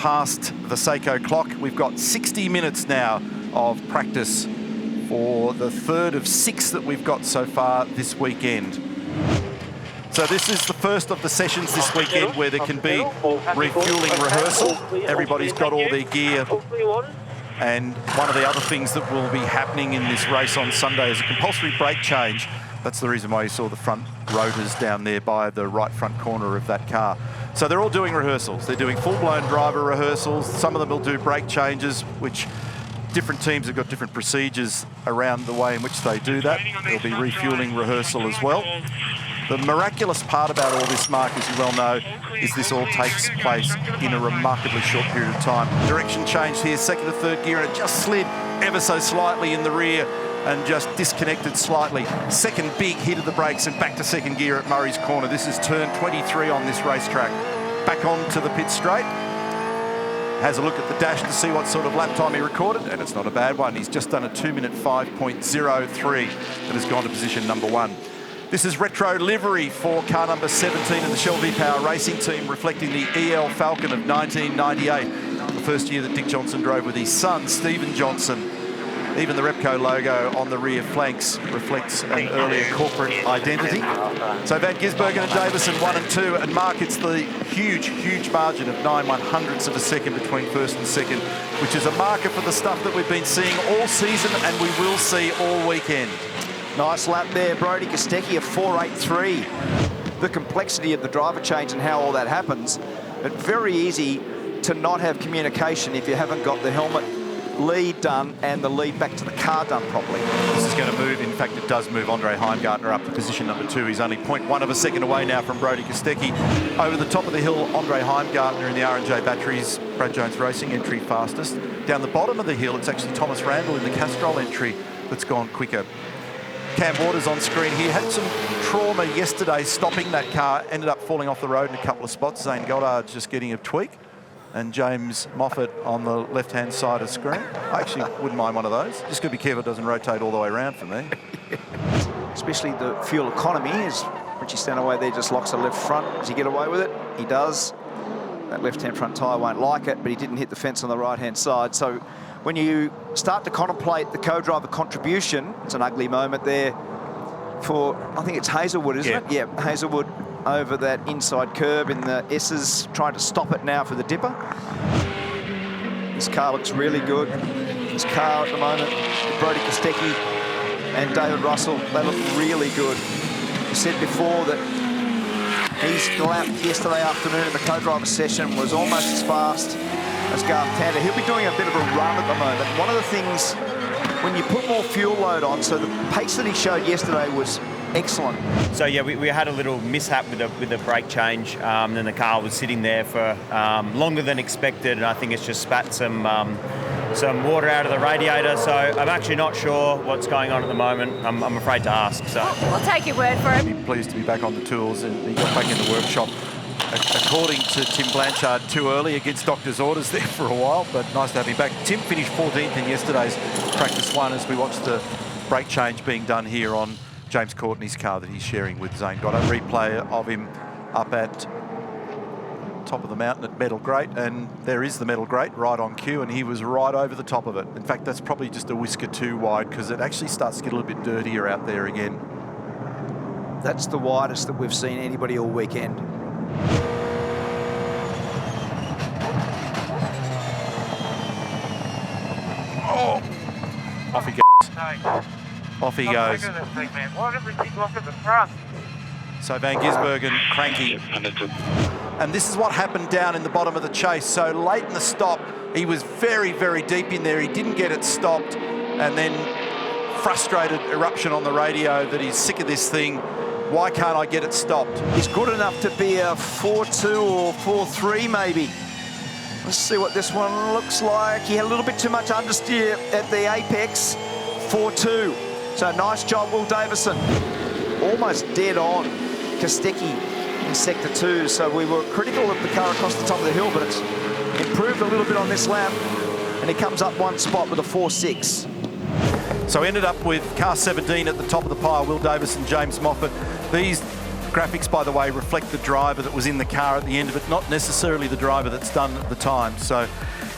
past the Seiko clock. We've got 60 minutes now of practice for the third of 6 that we've got so far this weekend. So this is the first of the sessions this weekend where there can be refueling rehearsal. Everybody's got all their gear. And one of the other things that will be happening in this race on Sunday is a compulsory brake change. That's the reason why you saw the front rotors down there by the right front corner of that car. So they're all doing rehearsals. They're doing full-blown driver rehearsals. Some of them will do brake changes, which different teams have got different procedures around the way in which they do that. There'll be refueling rehearsal as well. The miraculous part about all this, Mark, as you well know, is this all takes place in a remarkably short period of time. Direction changed here, second to third gear, and it just slid ever so slightly in the rear and just disconnected slightly. Second big hit of the brakes and back to second gear at Murray's Corner. This is turn 23 on this racetrack. Back on to the pit straight. Has a look at the dash to see what sort of lap time he recorded, and it's not a bad one. He's just done a 2-minute 5.03 that has gone to position number 1. This is retro livery for car number 17 in the Shell V-Power Racing Team, reflecting the EL Falcon of 1998, the first year that Dick Johnson drove with his son, Stephen Johnson. Even the Repco logo on the rear flanks reflects an earlier corporate identity. So Van Gisbergen and Davison 1 and 2, and Mark, it's the huge margin of 9/100ths of a second between first and second, which is a marker for the stuff that we've been seeing all season and we will see all weekend. Nice lap there, Brodie Kostecki, a 4.83. The complexity of the driver change and how all that happens, it's very easy to not have communication if you haven't got the helmet lead done and the lead back to the car done properly. This is going to move, in fact it does move Andre Heimgartner up to position number 2. He's only 0.1 of a second away now from Brodie Kostecki. Over the top of the hill, Andre Heimgartner in the R&J Batteries, Brad Jones Racing entry fastest. Down the bottom of the hill, it's actually Thomas Randall in the Castrol entry that's gone quicker. Cam Waters on screen here, had some trauma yesterday stopping that car, ended up falling off the road in a couple of spots. Zane Goddard just getting a tweak. And James Moffat on the left-hand side of screen. I actually wouldn't mind one of those. Just got to be careful it doesn't rotate all the way around for me. Especially the fuel economy, as Richie Stanaway there just locks the left front. Does he get away with it? He does. That left-hand front tyre won't like it, but he didn't hit the fence on the right-hand side. So when you start to contemplate the co-driver contribution, it's an ugly moment there for, I think it's Hazelwood, isn't it? Yeah, Hazelwood over that inside curb in the S's, trying to stop it now for the dipper. This car looks really good. This car at the moment, Brodie Kostecki and David Russell, they look really good. I said before that his lap yesterday afternoon in the co-driver session was almost as fast as Garth Tander. He'll be doing a bit of a run at the moment. One of the things, when you put more fuel load on, so the pace that he showed yesterday was excellent. So yeah, we had a little mishap with the brake change, and then the car was sitting there for longer than expected, and I think it's just spat some water out of the radiator. So I'm actually not sure what's going on at the moment. I'm afraid to ask. So we'll take your word for it. I'm pleased to be back on the tools, and he got back in the workshop. According to Tim Blanchard, too early against doctor's orders there for a while, but nice to have him back. Tim finished 14th in yesterday's practice 1 as we watched the brake change being done here on James Courtney's car that he's sharing with Zane Goddard. Replay of him up at top of the mountain at Metal Grate, and there is the Metal Grate right on cue, and he was right over the top of it. In fact, that's probably just a whisker too wide because it actually starts to get a little bit dirtier out there again. That's the widest that we've seen anybody all weekend. Oh! Off he goes. Off he goes. So Van Gisbergen cranky. And this is what happened down in the bottom of the chase. So late in the stop, he was very deep in there. He didn't get it stopped. And then frustrated eruption on the radio that he's sick of this thing. Why can't I get it stopped? He's good enough to be a 4.2 or 4.3 maybe. Let's see what this one looks like. He had a little bit too much understeer at the apex. 4.2. So nice job, Will Davison. Almost dead on Kostecki in sector 2. So we were critical of the car across the top of the hill, but it's improved a little bit on this lap. And he comes up 1 spot with a 4.6. So ended up with car 17 at the top of the pile, Will Davis and James Moffat. These graphics, by the way, reflect the driver that was in the car at the end of it, not necessarily the driver that's done at the time. So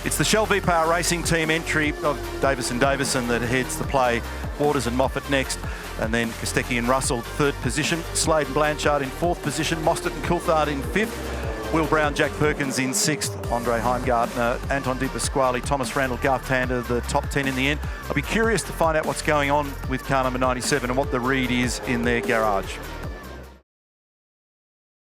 it's the Shell V-Power Racing Team entry of Davison that heads the play. Waters and Moffat next, and then Kostecki and Russell third position. Slade and Blanchard in fourth position. Mostert and Coulthard in fifth. Will Brown, Jack Perkins in sixth. Andre Heimgartner, Anton De Pasquale, Thomas Randall, Garth Tander, the top 10 in the end. I'll be curious to find out what's going on with car number 97 and what the read is in their garage.